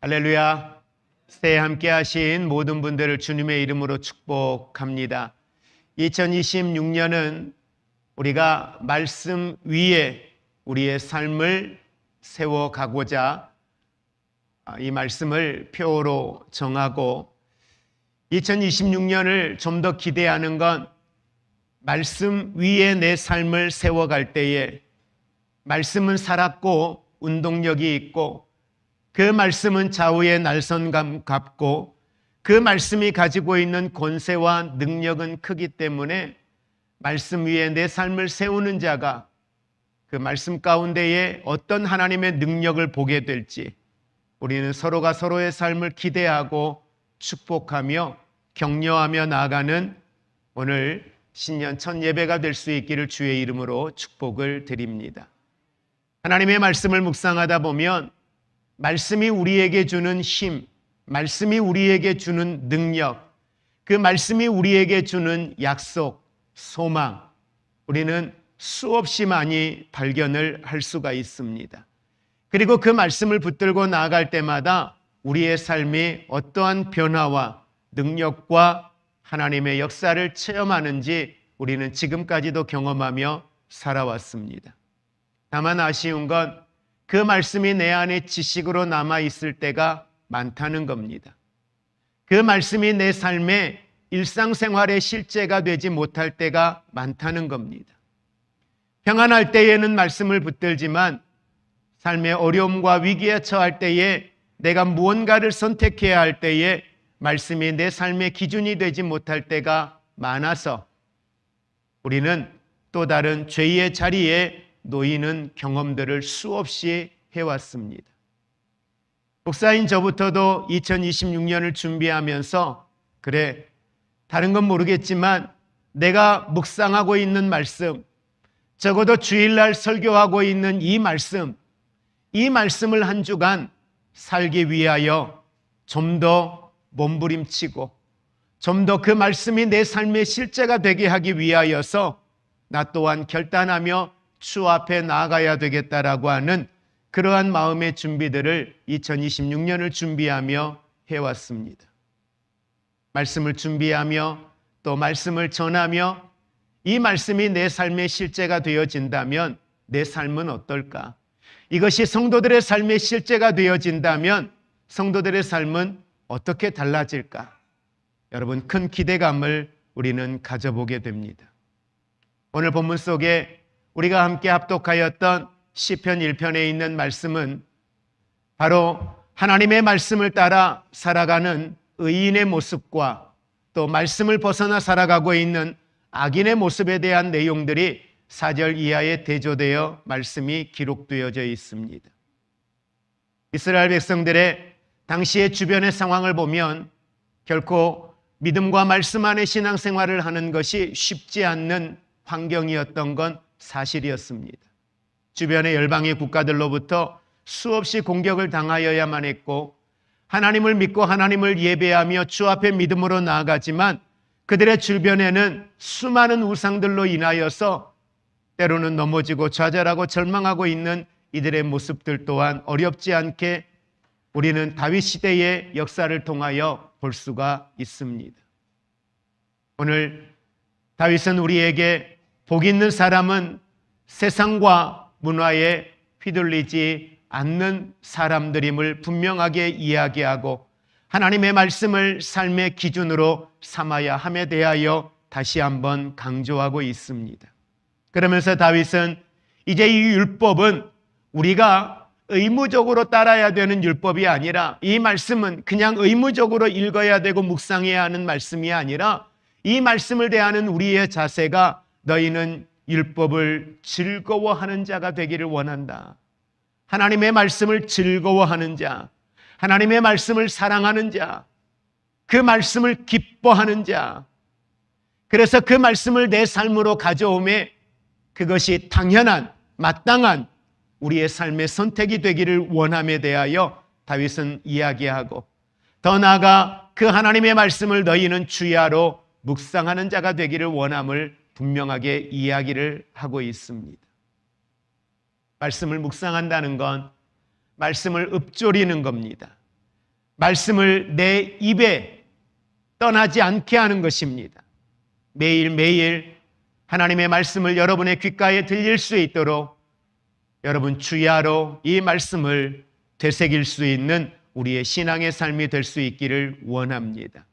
할렐루야. 새해 함께 하신 모든 분들을 주님의 이름으로 축복합니다. 2026년은 우리가 말씀 위에 우리의 삶을 세워가고자 이 말씀을 표로 정하고 2026년을 좀 더 기대하는 건 말씀 위에 내 삶을 세워갈 때에 말씀은 살았고 운동력이 있고 그 말씀은 좌우의 날선감 같고 그 말씀이 가지고 있는 권세와 능력은 크기 때문에 말씀 위에 내 삶을 세우는 자가 그 말씀 가운데에 어떤 하나님의 능력을 보게 될지 우리는 서로가 서로의 삶을 기대하고 축복하며 격려하며 나아가는 오늘 신년 첫 예배가 될 수 있기를 주의 이름으로 축복을 드립니다. 하나님의 말씀을 묵상하다 보면 말씀이 우리에게 주는 힘, 말씀이 우리에게 주는 능력, 그 말씀이 우리에게 주는 약속, 소망, 우리는 수없이 많이 발견을 할 수가 있습니다. 그리고 그 말씀을 붙들고 나아갈 때마다 우리의 삶이 어떠한 변화와 능력과 하나님의 역사를 체험하는지 우리는 지금까지도 경험하며 살아왔습니다. 다만 아쉬운 건 그 말씀이 내 안에 지식으로 남아있을 때가 많다는 겁니다. 그 말씀이 내 삶의 일상생활의 실제가 되지 못할 때가 많다는 겁니다. 평안할 때에는 말씀을 붙들지만 삶의 어려움과 위기에 처할 때에 내가 무언가를 선택해야 할 때에 말씀이 내 삶의 기준이 되지 못할 때가 많아서 우리는 또 다른 죄의 자리에 놓이는 경험들을 수없이 해왔습니다. 목사인 저부터도 2026년을 준비하면서 그래, 다른 건 모르겠지만 내가 묵상하고 있는 말씀, 적어도 주일날 설교하고 있는 이 말씀을 한 주간 살기 위하여 좀 더 몸부림치고 좀 더 그 말씀이 내 삶의 실제가 되게 하기 위하여서 나 또한 결단하며 주 앞에 나아가야 되겠다라고 하는 그러한 마음의 준비들을 2026년을 준비하며 해왔습니다. 말씀을 준비하며 또 말씀을 전하며 이 말씀이 내 삶의 실제가 되어진다면 내 삶은 어떨까? 이것이 성도들의 삶의 실제가 되어진다면 성도들의 삶은 어떻게 달라질까? 여러분, 큰 기대감을 우리는 가져보게 됩니다. 오늘 본문 속에 우리가 함께 합독하였던 시편 1편에 있는 말씀은 바로 하나님의 말씀을 따라 살아가는 의인의 모습과 또 말씀을 벗어나 살아가고 있는 악인의 모습에 대한 내용들이 4절 이하에 대조되어 말씀이 기록되어져 있습니다. 이스라엘 백성들의 당시의 주변의 상황을 보면 결코 믿음과 말씀 안에 신앙생활을 하는 것이 쉽지 않는 환경이었던 건 사실이었습니다. 주변의 열방의 국가들로부터 수없이 공격을 당하여야만 했고 하나님을 믿고 하나님을 예배하며 주 앞에 믿음으로 나아가지만 그들의 주변에는 수많은 우상들로 인하여서 때로는 넘어지고 좌절하고 절망하고 있는 이들의 모습들 또한 어렵지 않게 우리는 다윗 시대의 역사를 통하여 볼 수가 있습니다. 오늘 다윗은 우리에게 복 있는 사람은 세상과 문화에 휘둘리지 않는 사람들임을 분명하게 이야기하고 하나님의 말씀을 삶의 기준으로 삼아야 함에 대하여 다시 한번 강조하고 있습니다. 그러면서 다윗은 이제 이 율법은 우리가 의무적으로 따라야 되는 율법이 아니라 이 말씀은 그냥 의무적으로 읽어야 되고 묵상해야 하는 말씀이 아니라 이 말씀을 대하는 우리의 자세가 너희는 율법을 즐거워하는 자가 되기를 원한다. 하나님의 말씀을 즐거워하는 자, 하나님의 말씀을 사랑하는 자, 그 말씀을 기뻐하는 자, 그래서 그 말씀을 내 삶으로 가져오매 그것이 당연한, 마땅한 우리의 삶의 선택이 되기를 원함에 대하여 다윗은 이야기하고 더 나아가 그 하나님의 말씀을 너희는 주야로 묵상하는 자가 되기를 원함을 분명하게 이야기를 하고 있습니다. 말씀을 묵상한다는 건 말씀을 읊조리는 겁니다. 말씀을 내 입에 떠나지 않게 하는 것입니다. 매일매일 하나님의 말씀을 여러분의 귓가에 들릴 수 있도록 여러분 주야로 이 말씀을 되새길 수 있는 우리의 신앙의 삶이 될 수 있기를 원합니다.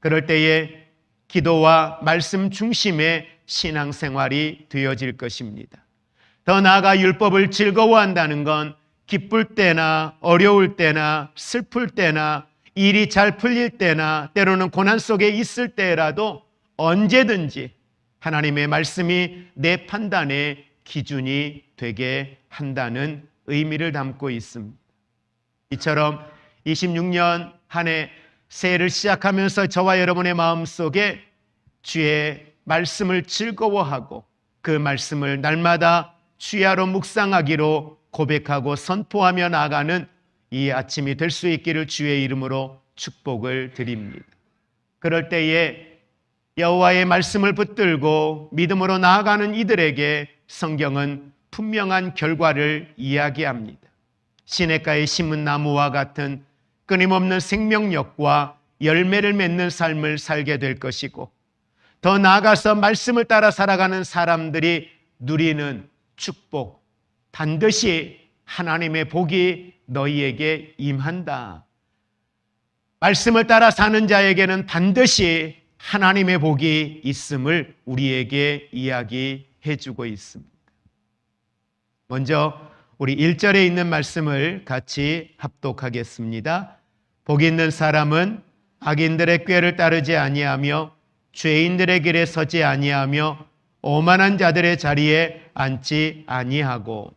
그럴 때에 기도와 말씀 중심의 신앙생활이 되어질 것입니다. 더 나아가 율법을 즐거워한다는 건 기쁠 때나 어려울 때나 슬플 때나 일이 잘 풀릴 때나 때로는 고난 속에 있을 때라도 언제든지 하나님의 말씀이 내 판단의 기준이 되게 한다는 의미를 담고 있습니다. 이처럼 26년 한 해 새해를 시작하면서 저와 여러분의 마음속에 주의 말씀을 즐거워하고 그 말씀을 날마다 주야로 묵상하기로 고백하고 선포하며 나아가는 이 아침이 될 수 있기를 주의 이름으로 축복을 드립니다. 그럴 때에 여호와의 말씀을 붙들고 믿음으로 나아가는 이들에게 성경은 분명한 결과를 이야기합니다. 시냇가에 심은 나무와 같은 끊임없는 생명력과 열매를 맺는 삶을 살게 될 것이고, 더 나아가서 말씀을 따라 살아가는 사람들이 누리는 축복, 반드시 하나님의 복이 너희에게 임한다. 말씀을 따라 사는 자에게는 반드시 하나님의 복이 있음을 우리에게 이야기해 주고 있습니다. 먼저 우리 1절에 있는 말씀을 같이 합독하겠습니다. 복 있는 사람은 악인들의 꾀를 따르지 아니하며 죄인들의 길에 서지 아니하며 오만한 자들의 자리에 앉지 아니하고.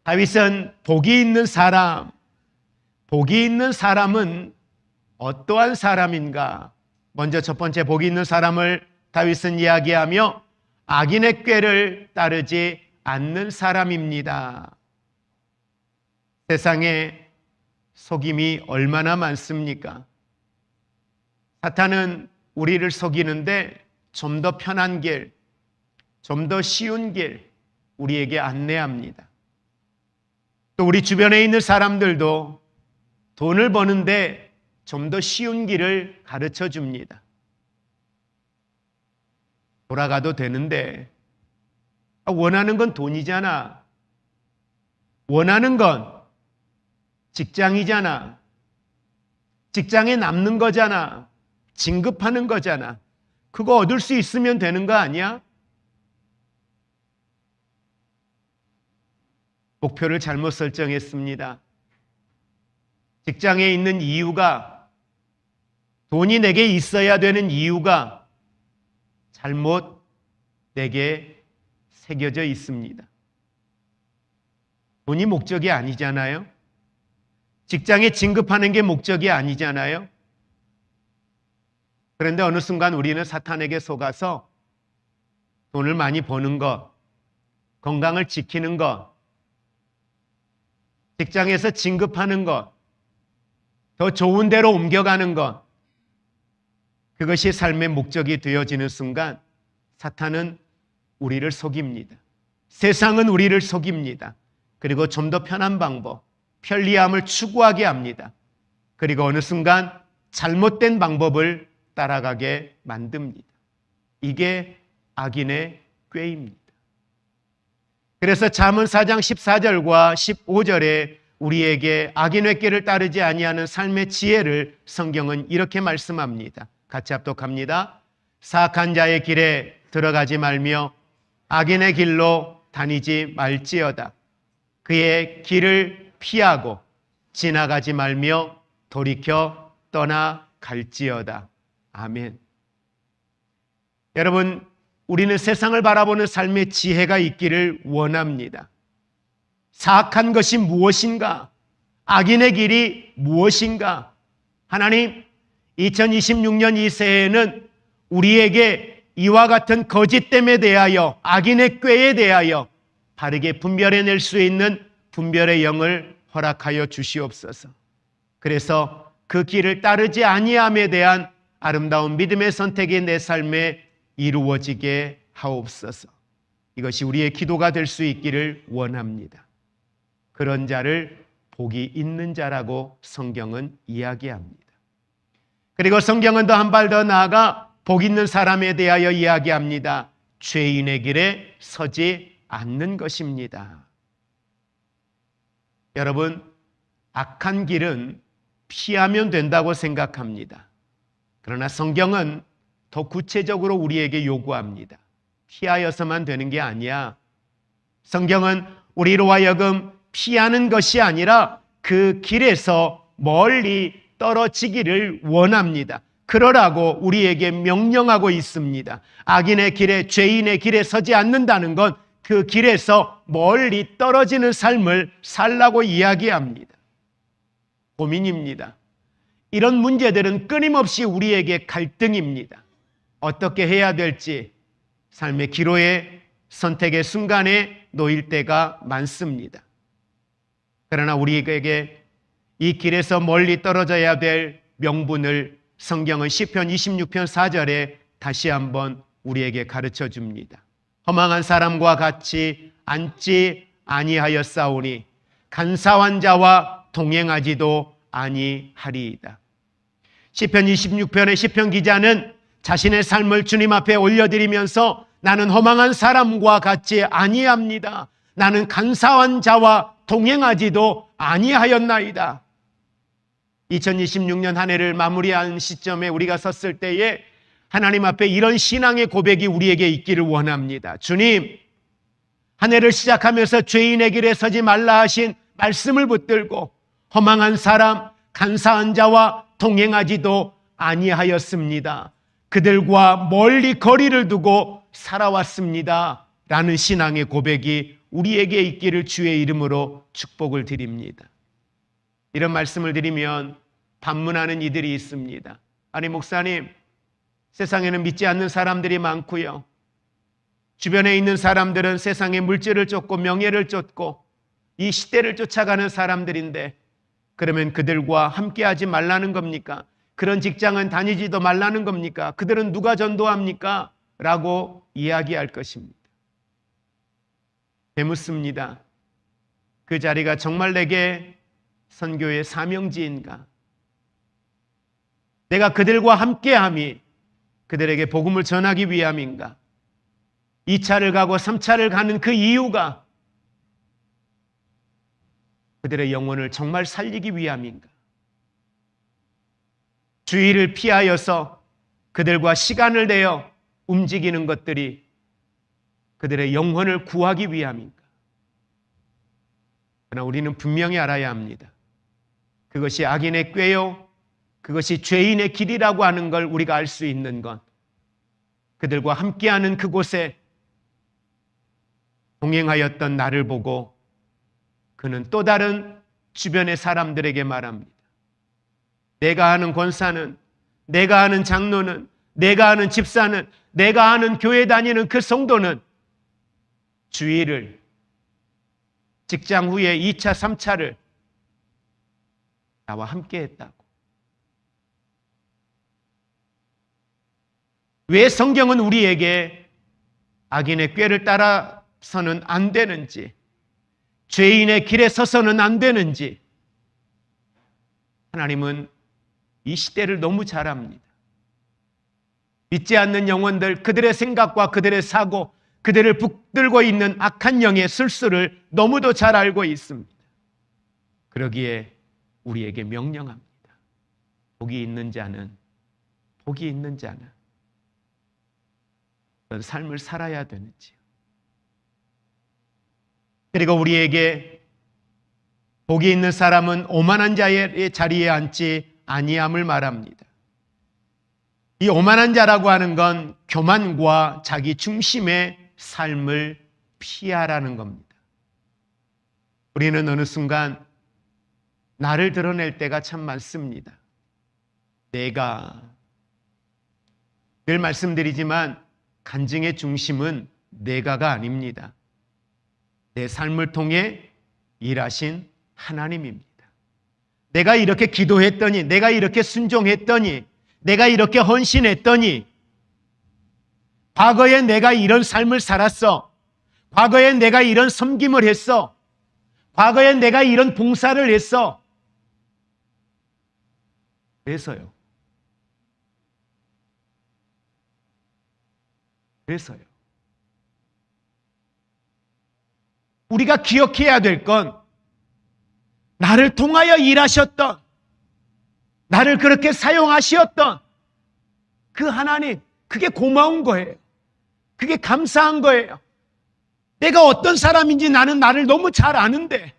다윗은 복이 있는 사람은 어떠한 사람인가? 먼저 첫 번째 복이 있는 사람을 다윗은 이야기하며 악인의 꾀를 따르지 않는 사람입니다. 세상에 속임이 얼마나 많습니까? 사탄은 우리를 속이는데 좀 더 편한 길, 좀 더 쉬운 길 우리에게 안내합니다. 또 우리 주변에 있는 사람들도 돈을 버는데 좀 더 쉬운 길을 가르쳐 줍니다. 돌아가도 되는데 원하는 건 돈이잖아. 원하는 건 직장이잖아. 직장에 남는 거잖아. 진급하는 거잖아. 그거 얻을 수 있으면 되는 거 아니야? 목표를 잘못 설정했습니다. 직장에 있는 이유가, 돈이 내게 있어야 되는 이유가 잘못 내게 새겨져 있습니다. 돈이 목적이 아니잖아요. 직장에 진급하는 게 목적이 아니잖아요. 그런데 어느 순간 우리는 사탄에게 속아서 돈을 많이 버는 것, 건강을 지키는 것, 직장에서 진급하는 것, 더 좋은 데로 옮겨가는 것, 그것이 삶의 목적이 되어지는 순간 사탄은 우리를 속입니다. 세상은 우리를 속입니다. 그리고 좀 더 편한 방법, 편리함을 추구하게 합니다. 그리고 어느 순간 잘못된 방법을 따라가게 만듭니다. 이게 악인의 꾀입니다. 그래서 잠언 4장 14절과 15절에 우리에게 악인의 꾀를 따르지 아니하는 삶의 지혜를 성경은 이렇게 말씀합니다. 같이 합독합니다. 사악한 자의 길에 들어가지 말며 악인의 길로 다니지 말지어다. 그의 길을 피하고 지나가지 말며 돌이켜 떠나갈지어다. 아멘. 여러분, 우리는 세상을 바라보는 삶의 지혜가 있기를 원합니다. 사악한 것이 무엇인가? 악인의 길이 무엇인가? 하나님, 2026년 이 새해에는 우리에게 이와 같은 거짓됨에 대하여, 악인의 꾀에 대하여 바르게 분별해낼 수 있는 분별의 영을 허락하여 주시옵소서. 그래서 그 길을 따르지 아니함에 대한 아름다운 믿음의 선택이 내 삶에 이루어지게 하옵소서. 이것이 우리의 기도가 될 수 있기를 원합니다. 그런 자를 복이 있는 자라고 성경은 이야기합니다. 그리고 성경은 더 한 발 더 나아가 복 있는 사람에 대하여 이야기합니다. 죄인의 길에 서지 않는 것입니다. 여러분, 악한 길은 피하면 된다고 생각합니다. 그러나 성경은 더 구체적으로 우리에게 요구합니다. 피하여서만 되는 게 아니야. 성경은 우리로 하여금 피하는 것이 아니라 그 길에서 멀리 떨어지기를 원합니다. 그러라고 우리에게 명령하고 있습니다. 악인의 길에, 죄인의 길에 서지 않는다는 건 그 길에서 멀리 떨어지는 삶을 살라고 이야기합니다. 고민입니다. 이런 문제들은 끊임없이 우리에게 갈등입니다. 어떻게 해야 될지 삶의 기로에 선택의 순간에 놓일 때가 많습니다. 그러나 우리에게 이 길에서 멀리 떨어져야 될 명분을 성경은 시편 26편 4절에 다시 한번 우리에게 가르쳐 줍니다. 허망한 사람과 같이 앉지 아니하였사오니 간사한 자와 동행하지도 아니하리이다. 시편 26편의 시편 기자는 자신의 삶을 주님 앞에 올려드리면서 나는 허망한 사람과 같이 아니합니다. 나는 간사한 자와 동행하지도 아니하였나이다. 2026년 한 해를 마무리한 시점에 우리가 섰을 때에 하나님 앞에 이런 신앙의 고백이 우리에게 있기를 원합니다. 주님, 한 해를 시작하면서 죄인의 길에 서지 말라 하신 말씀을 붙들고 허망한 사람, 간사한 자와 동행하지도 아니하였습니다. 그들과 멀리 거리를 두고 살아왔습니다. 라는 신앙의 고백이 우리에게 있기를 주의 이름으로 축복을 드립니다. 이런 말씀을 드리면 반문하는 이들이 있습니다. 아니 목사님, 세상에는 믿지 않는 사람들이 많고요. 주변에 있는 사람들은 세상의 물질을 쫓고 명예를 쫓고 이 시대를 쫓아가는 사람들인데 그러면 그들과 함께하지 말라는 겁니까? 그런 직장은 다니지도 말라는 겁니까? 그들은 누가 전도합니까? 라고 이야기할 것입니다. 되묻습니다. 그 자리가 정말 내게 선교의 사명지인가? 내가 그들과 함께함이 그들에게 복음을 전하기 위함인가? 2차를 가고 3차를 가는 그 이유가 그들의 영혼을 정말 살리기 위함인가? 주의를 피하여서 그들과 시간을 내어 움직이는 것들이 그들의 영혼을 구하기 위함인가? 그러나 우리는 분명히 알아야 합니다. 그것이 악인의 꾀요, 그것이 죄인의 길이라고 하는 걸 우리가 알 수 있는 건 그들과 함께하는 그곳에 동행하였던 나를 보고 그는 또 다른 주변의 사람들에게 말합니다. 내가 아는 권사는, 내가 아는 장로는, 내가 아는 집사는, 내가 아는 교회 다니는 그 성도는 주일을, 직장 후에 2차, 3차를 나와 함께 했다고. 왜 성경은 우리에게 악인의 꾀를 따라서는 안 되는지, 죄인의 길에 서서는 안 되는지 하나님은 이 시대를 너무 잘 압니다. 믿지 않는 영혼들, 그들의 생각과 그들의 사고, 그들을 붙들고 있는 악한 영의 술수를 너무도 잘 알고 있습니다. 그러기에 우리에게 명령합니다. 복이 있는 자는, 복이 있는 자는 어떤 삶을 살아야 되는지요. 그리고 우리에게 복이 있는 사람은 오만한 자의 자리에 앉지 아니함을 말합니다. 이 오만한 자라고 하는 건 교만과 자기 중심의 삶을 피하라는 겁니다. 우리는 어느 순간 나를 드러낼 때가 참 많습니다. 내가, 늘 말씀드리지만 간증의 중심은 내가가 아닙니다. 내 삶을 통해 일하신 하나님입니다. 내가 이렇게 기도했더니, 내가 이렇게 순종했더니, 내가 이렇게 헌신했더니, 과거에 내가 이런 삶을 살았어. 과거에 내가 이런 섬김을 했어. 과거에 내가 이런 봉사를 했어. 그래서요. 우리가 기억해야 될 건 나를 통하여 일하셨던, 나를 그렇게 사용하셨던 그 하나님, 그게 고마운 거예요. 그게 감사한 거예요. 내가 어떤 사람인지 나는 나를 너무 잘 아는데,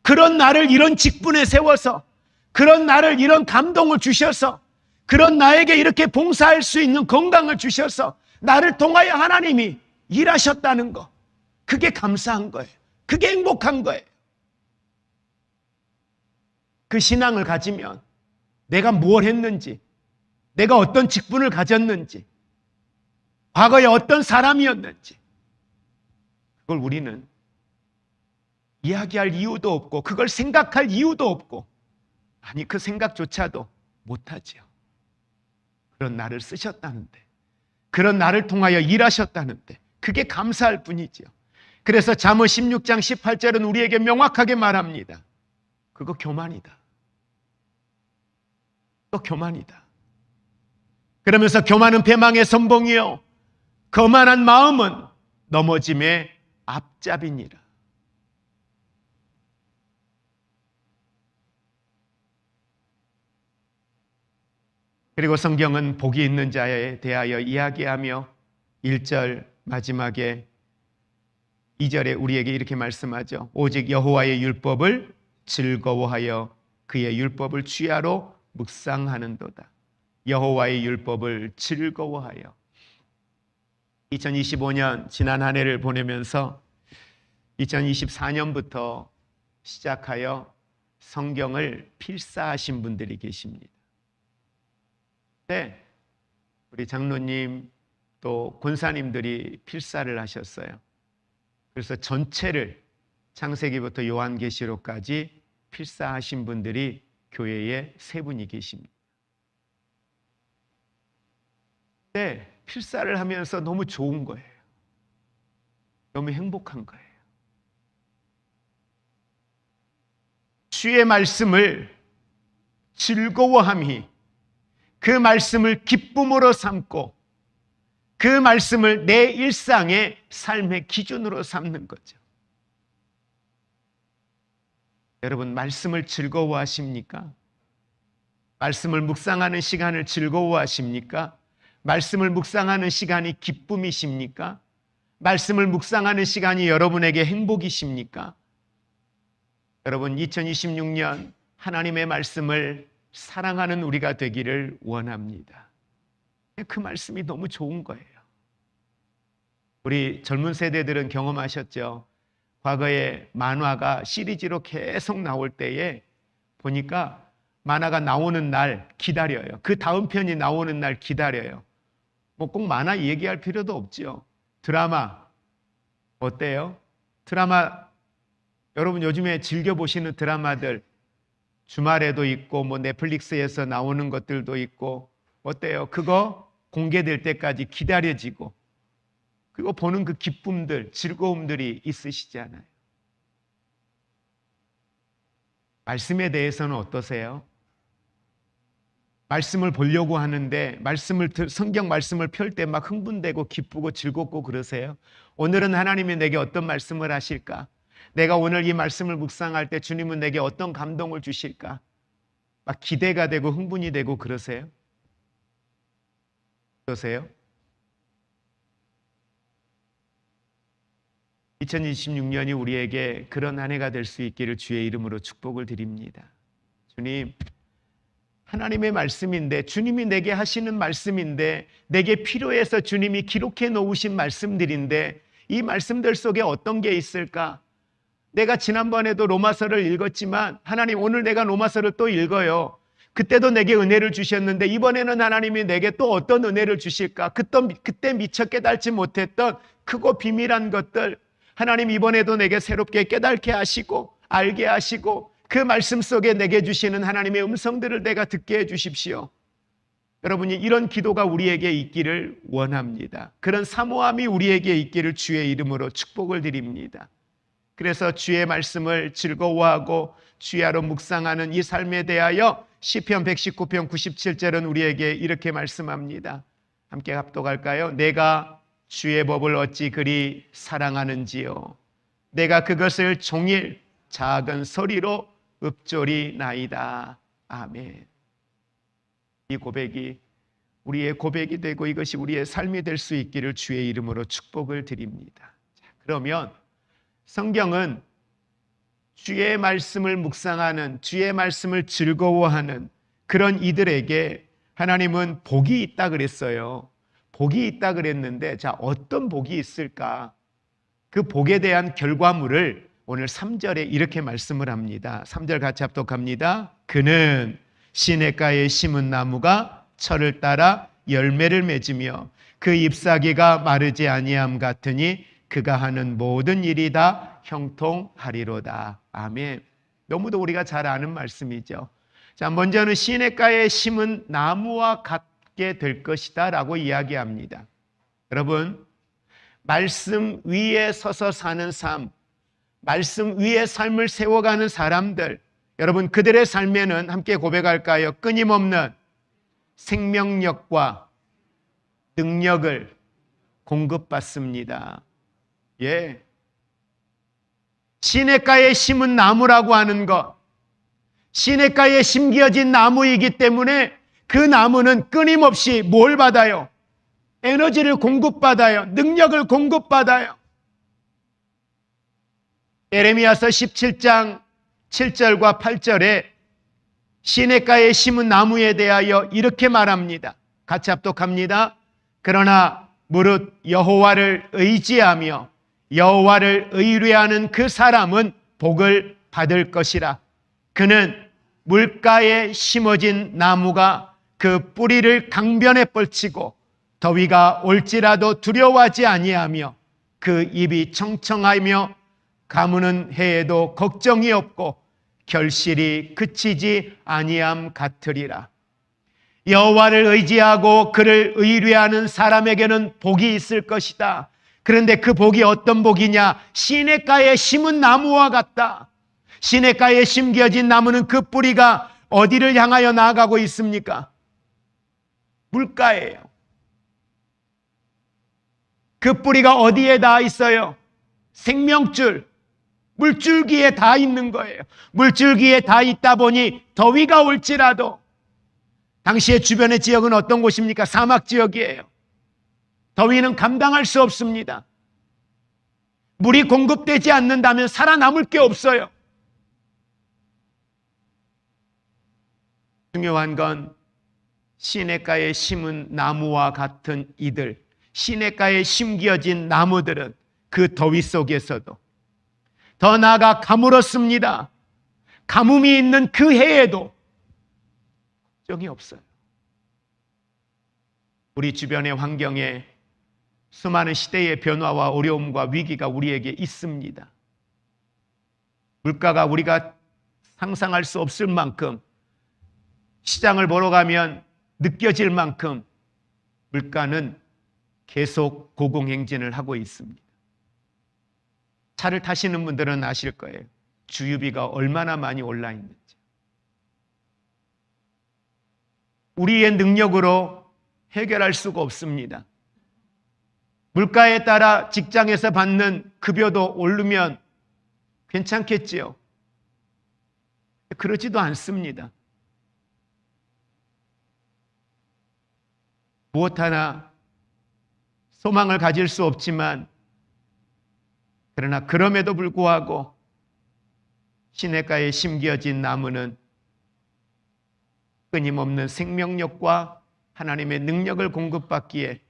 그런 나를 이런 직분에 세워서, 그런 나를 이런 감동을 주셔서, 그런 나에게 이렇게 봉사할 수 있는 건강을 주셔서 나를 통하여 하나님이 일하셨다는 거, 그게 감사한 거예요. 그게 행복한 거예요. 그 신앙을 가지면 내가 무엇 했는지, 내가 어떤 직분을 가졌는지, 과거에 어떤 사람이었는지, 그걸 우리는 이야기할 이유도 없고, 그걸 생각할 이유도 없고, 아니 그 생각조차도 못하지요. 그런 나를 쓰셨다는데, 그런 나를 통하여 일하셨다는데, 그게 감사할 뿐이지요. 그래서 잠언 16장 18절은 우리에게 명확하게 말합니다. 그거 교만이다. 또 교만이다. 그러면서 교만은 배망의 선봉이요, 거만한 마음은 넘어짐의 앞잡이니라. 그리고 성경은 복이 있는 자에 대하여 이야기하며 1절 마지막에 2절에 우리에게 이렇게 말씀하죠. 오직 여호와의 율법을 즐거워하여 그의 율법을 취하로 묵상하는도다. 여호와의 율법을 즐거워하여. 2025년 지난 한 해를 보내면서 2024년부터 시작하여 성경을 필사하신 분들이 계십니다. 네, 우리 장로님 또 권사님들이 필사를 하셨어요. 그래서 전체를 창세기부터 요한계시록까지 필사하신 분들이 교회에 3분이 계십니다. 네, 필사를 하면서 너무 좋은 거예요. 너무 행복한 거예요. 주의 말씀을 즐거워함이, 그 말씀을 기쁨으로 삼고 그 말씀을 내 일상의 삶의 기준으로 삼는 거죠. 여러분, 말씀을 즐거워하십니까? 말씀을 묵상하는 시간을 즐거워하십니까? 말씀을 묵상하는 시간이 기쁨이십니까? 말씀을 묵상하는 시간이 여러분에게 행복이십니까? 여러분, 2026년 하나님의 말씀을 사랑하는 우리가 되기를 원합니다. 그 말씀이 너무 좋은 거예요. 우리 젊은 세대들은 경험하셨죠? 과거에 만화가 시리즈로 계속 나올 때에 보니까 만화가 나오는 날 기다려요. 그 다음 편이 나오는 날 기다려요. 뭐 꼭 만화 얘기할 필요도 없죠. 드라마 어때요? 드라마 여러분 요즘에 즐겨보시는 드라마들 주말에도 있고 뭐 넷플릭스에서 나오는 것들도 있고 어때요? 그거 공개될 때까지 기다려지고 그거 보는 그 기쁨들, 즐거움들이 있으시잖아요. 말씀에 대해서는 어떠세요? 말씀을 보려고 하는데 성경 말씀을 펼 때 막 흥분되고 기쁘고 즐겁고 그러세요? 오늘은 하나님이 내게 어떤 말씀을 하실까? 내가 오늘 이 말씀을 묵상할 때 주님은 내게 어떤 감동을 주실까? 막 기대가 되고 흥분이 되고 그러세요? 어떠세요? 2026년이 우리에게 그런 한 해가 될 수 있기를 주의 이름으로 축복을 드립니다. 주님, 하나님의 말씀인데, 주님이 내게 하시는 말씀인데, 내게 필요해서 주님이 기록해 놓으신 말씀들인데 이 말씀들 속에 어떤 게 있을까? 내가 지난번에도 로마서를 읽었지만 하나님, 오늘 내가 로마서를 또 읽어요. 그때도 내게 은혜를 주셨는데 이번에는 하나님이 내게 또 어떤 은혜를 주실까? 그때 미처 깨닫지 못했던 크고 비밀한 것들 하나님 이번에도 내게 새롭게 깨닫게 하시고 알게 하시고 그 말씀 속에 내게 주시는 하나님의 음성들을 내가 듣게 해 주십시오. 여러분이 이런 기도가 우리에게 있기를 원합니다. 그런 사모함이 우리에게 있기를 주의 이름으로 축복을 드립니다. 그래서 주의 말씀을 즐거워하고 주야로 묵상하는 이 삶에 대하여 시편 119편 97절은 우리에게 이렇게 말씀합니다. 함께 합독할까요? 내가 주의 법을 어찌 그리 사랑하는지요. 내가 그것을 종일 작은 소리로 읊조리나이다. 아멘. 이 고백이 우리의 고백이 되고 이것이 우리의 삶이 될 수 있기를 주의 이름으로 축복을 드립니다. 자, 그러면 성경은 주의 말씀을 묵상하는, 주의 말씀을 즐거워하는 그런 이들에게 하나님은 복이 있다 그랬어요. 복이 있다 그랬는데, 자, 어떤 복이 있을까? 그 복에 대한 결과물을 오늘 3절에 이렇게 말씀을 합니다. 3절 같이 합독합니다. 그는 시냇가에 심은 나무가 철을 따라 열매를 맺으며 그 잎사귀가 마르지 아니함 같으니 그가 하는 모든 일이 다 형통하리로다. 아멘. 너무도 우리가 잘 아는 말씀이죠. 자, 먼저는 시냇가에 심은 나무와 같게 될 것이다 라고 이야기합니다. 여러분, 말씀 위에 서서 사는 삶, 말씀 위에 삶을 세워가는 사람들, 여러분 그들의 삶에는 함께 고백할까요? 끊임없는 생명력과 능력을 공급받습니다. 예. 시냇가에 심은 나무라고 하는 것, 시냇가에 심겨진 나무이기 때문에 그 나무는 끊임없이 뭘 받아요? 에너지를 공급받아요. 능력을 공급받아요. 예레미야서 17장 7절과 8절에 시냇가에 심은 나무에 대하여 이렇게 말합니다. 같이 합독합니다. 그러나 무릇 여호와를 의지하며 여호와를 의뢰하는 그 사람은 복을 받을 것이라. 그는 물가에 심어진 나무가 그 뿌리를 강변에 뻗치고 더위가 올지라도 두려워하지 아니하며 그 잎이 청청하며 가무는 해에도 걱정이 없고 결실이 그치지 아니함 같으리라. 여호와를 의지하고 그를 의뢰하는 사람에게는 복이 있을 것이다. 그런데 그 복이 어떤 복이냐? 시냇가에 심은 나무와 같다. 시냇가에 심겨진 나무는 그 뿌리가 어디를 향하여 나아가고 있습니까? 물가예요. 그 뿌리가 어디에 닿아 있어요? 생명줄, 물줄기에 닿아 있는 거예요. 물줄기에 닿아 있다 보니 더위가 올지라도, 당시의 주변의 지역은 어떤 곳입니까? 사막 지역이에요. 더위는 감당할 수 없습니다. 물이 공급되지 않는다면 살아남을 게 없어요. 중요한 건 시냇가에 심은 나무와 같은 이들, 시냇가에 심겨진 나무들은 그 더위 속에서도, 더 나아가 가물었습니다. 가뭄이 있는 그 해에도 걱정이 없어요. 우리 주변의 환경에 수많은 시대의 변화와 어려움과 위기가 우리에게 있습니다. 물가가 우리가 상상할 수 없을 만큼, 시장을 보러 가면 느껴질 만큼 물가는 계속 고공행진을 하고 있습니다. 차를 타시는 분들은 아실 거예요. 주유비가 얼마나 많이 올라 있는지. 우리의 능력으로 해결할 수가 없습니다. 물가에 따라 직장에서 받는 급여도 오르면 괜찮겠지요. 그러지도 않습니다. 무엇 하나 소망을 가질 수 없지만, 그러나 그럼에도 불구하고 시냇가에 심겨진 나무는 끊임없는 생명력과 하나님의 능력을 공급받기에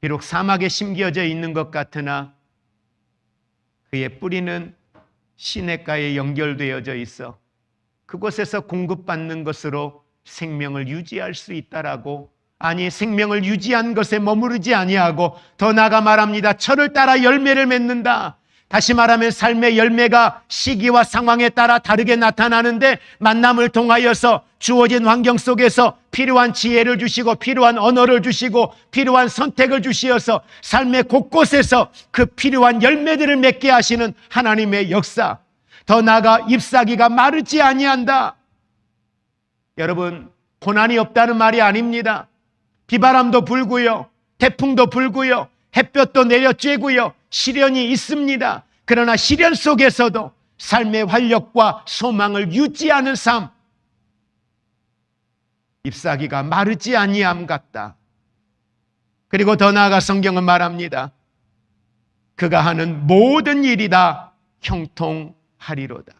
비록 사막에 심겨져 있는 것 같으나 그의 뿌리는 시냇가에 연결되어져 있어 그곳에서 공급받는 것으로 생명을 유지할 수 있다라고, 아니 생명을 유지한 것에 머무르지 아니하고 더 나아가 말합니다. 철을 따라 열매를 맺는다. 다시 말하면 삶의 열매가 시기와 상황에 따라 다르게 나타나는데 만남을 통하여서 주어진 환경 속에서 필요한 지혜를 주시고 필요한 언어를 주시고 필요한 선택을 주시어서 삶의 곳곳에서 그 필요한 열매들을 맺게 하시는 하나님의 역사. 더 나아가 잎사귀가 마르지 아니한다. 여러분, 고난이 없다는 말이 아닙니다. 비바람도 불고요, 태풍도 불고요, 햇볕도 내려쬐고요, 시련이 있습니다. 그러나 시련 속에서도 삶의 활력과 소망을 유지하는 삶, 잎사귀가 마르지 아니함 같다. 그리고 더 나아가 성경은 말합니다. 그가 하는 모든 일이 다 형통하리로다.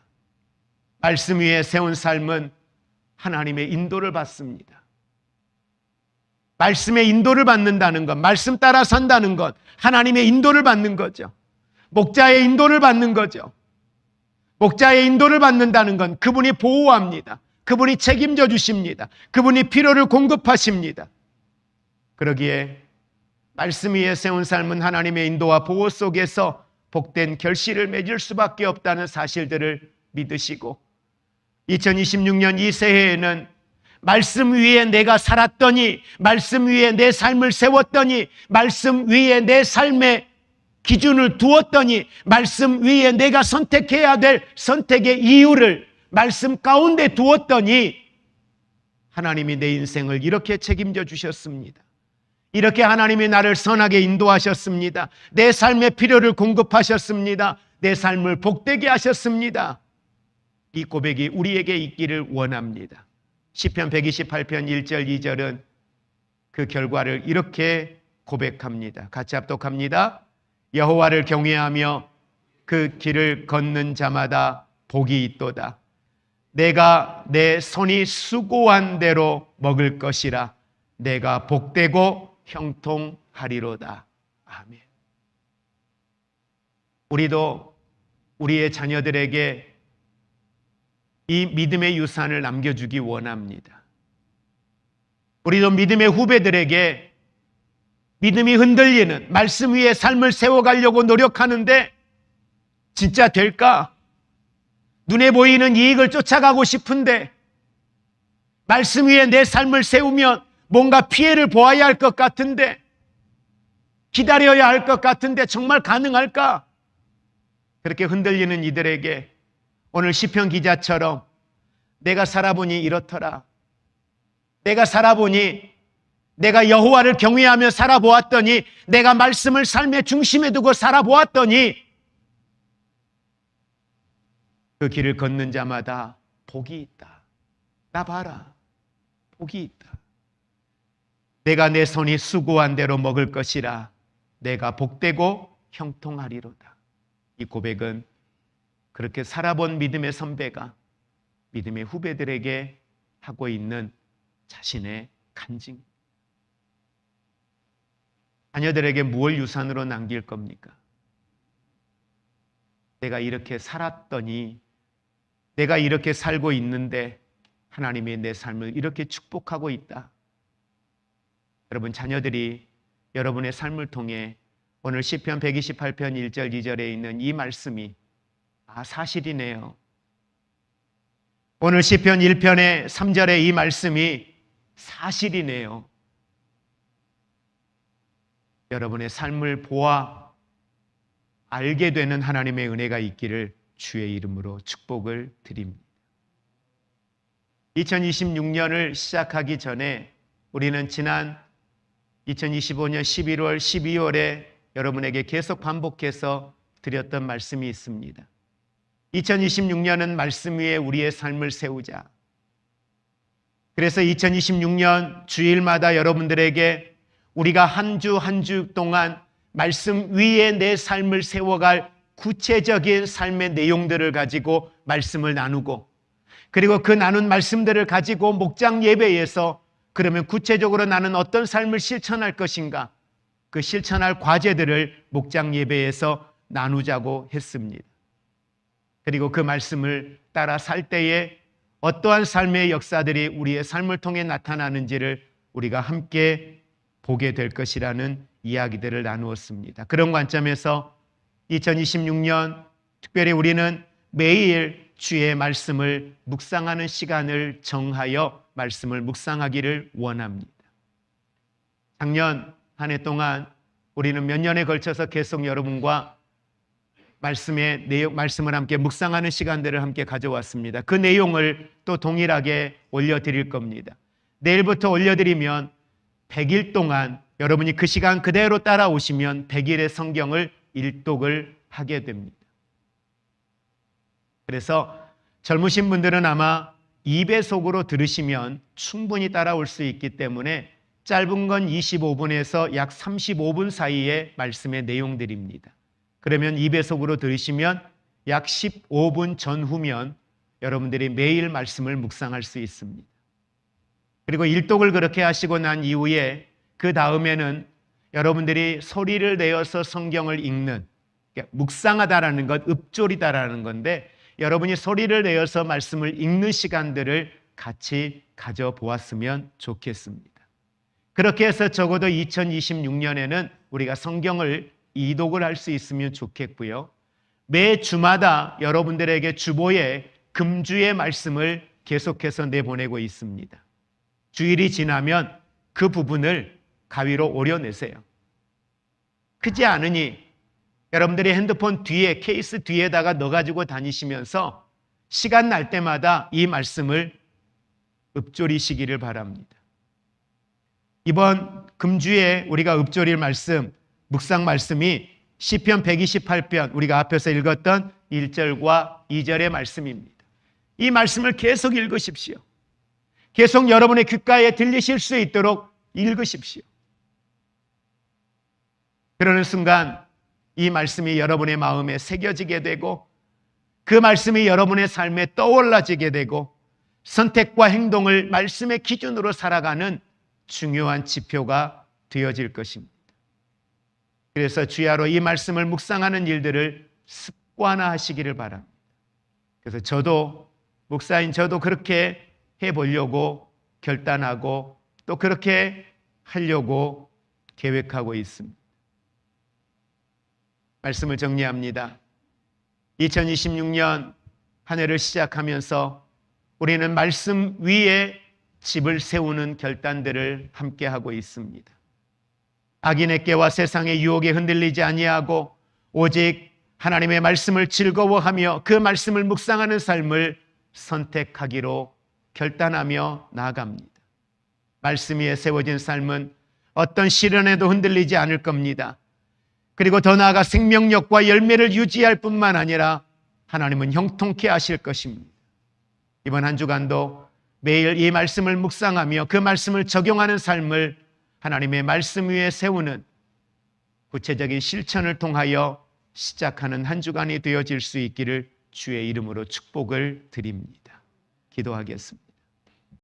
말씀 위에 세운 삶은 하나님의 인도를 받습니다. 말씀의 인도를 받는다는 것, 말씀 따라 산다는 것, 하나님의 인도를 받는 거죠. 목자의 인도를 받는 거죠. 목자의 인도를 받는다는 건 그분이 보호합니다. 그분이 책임져 주십니다. 그분이 필요를 공급하십니다. 그러기에 말씀 위에 세운 삶은 하나님의 인도와 보호 속에서 복된 결실을 맺을 수밖에 없다는 사실들을 믿으시고 2026년 이 새해에는 말씀 위에 내가 살았더니, 말씀 위에 내 삶을 세웠더니, 말씀 위에 내 삶의 기준을 두었더니, 말씀 위에 내가 선택해야 될 선택의 이유를 말씀 가운데 두었더니 하나님이 내 인생을 이렇게 책임져 주셨습니다. 이렇게 하나님이 나를 선하게 인도하셨습니다. 내 삶의 필요를 공급하셨습니다. 내 삶을 복되게 하셨습니다. 이 고백이 우리에게 있기를 원합니다. 시편 128편 1절 2절은 그 결과를 이렇게 고백합니다. 같이 합독합니다. 여호와를 경외하며 그 길을 걷는 자마다 복이 있도다. 내가 내 손이 수고한 대로 먹을 것이라. 내가 복되고 형통하리로다. 아멘. 우리도 우리의 자녀들에게 이 믿음의 유산을 남겨주기 원합니다. 우리도 믿음의 후배들에게 믿음이 흔들리는 말씀 위에 삶을 세워가려고 노력하는데 진짜 될까? 눈에 보이는 이익을 쫓아가고 싶은데 말씀 위에 내 삶을 세우면 뭔가 피해를 보아야 할 것 같은데 기다려야 할 것 같은데 정말 가능할까? 그렇게 흔들리는 이들에게 오늘 시편 기자처럼 내가 살아보니 이렇더라. 내가 살아보니 내가 여호와를 경외하며 살아보았더니 내가 말씀을 삶의 중심에 두고 살아보았더니 그 길을 걷는 자마다 복이 있다. 나 봐라. 복이 있다. 내가 내 손이 수고한 대로 먹을 것이라. 내가 복되고 형통하리로다. 이 고백은 그렇게 살아본 믿음의 선배가 믿음의 후배들에게 하고 있는 자신의 간증. 자녀들에게 무엇을 유산으로 남길 겁니까? 내가 이렇게 살았더니, 내가 이렇게 살고 있는데 하나님이 내 삶을 이렇게 축복하고 있다. 여러분, 자녀들이 여러분의 삶을 통해 오늘 시편 128편 1절 2절에 있는 이 말씀이 사실이네요. 오늘 시편 1편의 3절의 이 말씀이 사실이네요. 여러분의 삶을 보아 알게 되는 하나님의 은혜가 있기를 주의 이름으로 축복을 드립니다. 2026년을 시작하기 전에 우리는 지난 2025년 11월, 12월에 여러분에게 계속 반복해서 드렸던 말씀이 있습니다. 2026년은 말씀 위에 우리의 삶을 세우자. 그래서 2026년 주일마다 여러분들에게 우리가 한 주 한 주 동안 말씀 위에 내 삶을 세워갈 구체적인 삶의 내용들을 가지고 말씀을 나누고, 그리고 그 나눈 말씀들을 가지고 목장 예배에서 그러면 구체적으로 나는 어떤 삶을 실천할 것인가, 그 실천할 과제들을 목장 예배에서 나누자고 했습니다. 그리고 그 말씀을 따라 살 때에 어떠한 삶의 역사들이 우리의 삶을 통해 나타나는지를 우리가 함께 보게 될 것이라는 이야기들을 나누었습니다. 그런 관점에서 2026년 특별히 우리는 매일 주의 말씀을 묵상하는 시간을 정하여 말씀을 묵상하기를 원합니다. 작년 한 해 동안 우리는 몇 년에 걸쳐서 계속 여러분과 말씀을 함께 묵상하는 시간들을 함께 가져왔습니다. 그 내용을 또 동일하게 올려드릴 겁니다. 내일부터 올려드리면 100일 동안 여러분이 그 시간 그대로 따라오시면 100일의 성경을 일독을 하게 됩니다. 그래서 젊으신 분들은 아마 2배속으로 들으시면 충분히 따라올 수 있기 때문에 짧은 건 25분에서 약 35분 사이의 말씀의 내용들입니다. 그러면 2배속으로 들으시면 약 15분 전후면 여러분들이 매일 말씀을 묵상할 수 있습니다. 그리고 일독을 그렇게 하시고 난 이후에 그 다음에는 여러분들이 소리를 내어서 성경을 읽는, 묵상하다라는 것, 읊조리다라는 건데 여러분이 소리를 내어서 말씀을 읽는 시간들을 같이 가져보았으면 좋겠습니다. 그렇게 해서 적어도 2026년에는 우리가 성경을 이독을 할 수 있으면 좋겠고요. 매 주마다 여러분들에게 주보에 금주의 말씀을 계속해서 내보내고 있습니다. 주일이 지나면 그 부분을 가위로 오려내세요. 크지 않으니 여러분들이 핸드폰 뒤에, 케이스 뒤에다가 넣어가지고 다니시면서 시간 날 때마다 이 말씀을 읊조리시기를 바랍니다. 이번 금주에 우리가 읊조릴 말씀, 묵상 말씀이 시편 128편 우리가 앞에서 읽었던 1절과 2절의 말씀입니다. 이 말씀을 계속 읽으십시오. 계속 여러분의 귓가에 들리실 수 있도록 읽으십시오. 그러는 순간 이 말씀이 여러분의 마음에 새겨지게 되고 그 말씀이 여러분의 삶에 떠올라지게 되고 선택과 행동을 말씀의 기준으로 살아가는 중요한 지표가 되어질 것입니다. 그래서 주야로 이 말씀을 묵상하는 일들을 습관화하시기를 바랍니다. 그래서 저도 목사인 저도 그렇게 해보려고 결단하고 또 그렇게 하려고 계획하고 있습니다. 말씀을 정리합니다. 2026년 한 해를 시작하면서 우리는 말씀 위에 집을 세우는 결단들을 함께 하고 있습니다. 악인의 깨와 세상의 유혹에 흔들리지 아니하고 오직 하나님의 말씀을 즐거워하며 그 말씀을 묵상하는 삶을 선택하기로 결단하며 나아갑니다. 말씀 위에 세워진 삶은 어떤 시련에도 흔들리지 않을 겁니다. 그리고 더 나아가 생명력과 열매를 유지할 뿐만 아니라 하나님은 형통케 하실 것입니다. 이번 한 주간도 매일 이 말씀을 묵상하며 그 말씀을 적용하는 삶을 하나님의 말씀 위에 세우는 구체적인 실천을 통하여 시작하는 한 주간이 되어질 수 있기를 주의 이름으로 축복을 드립니다. 기도하겠습니다.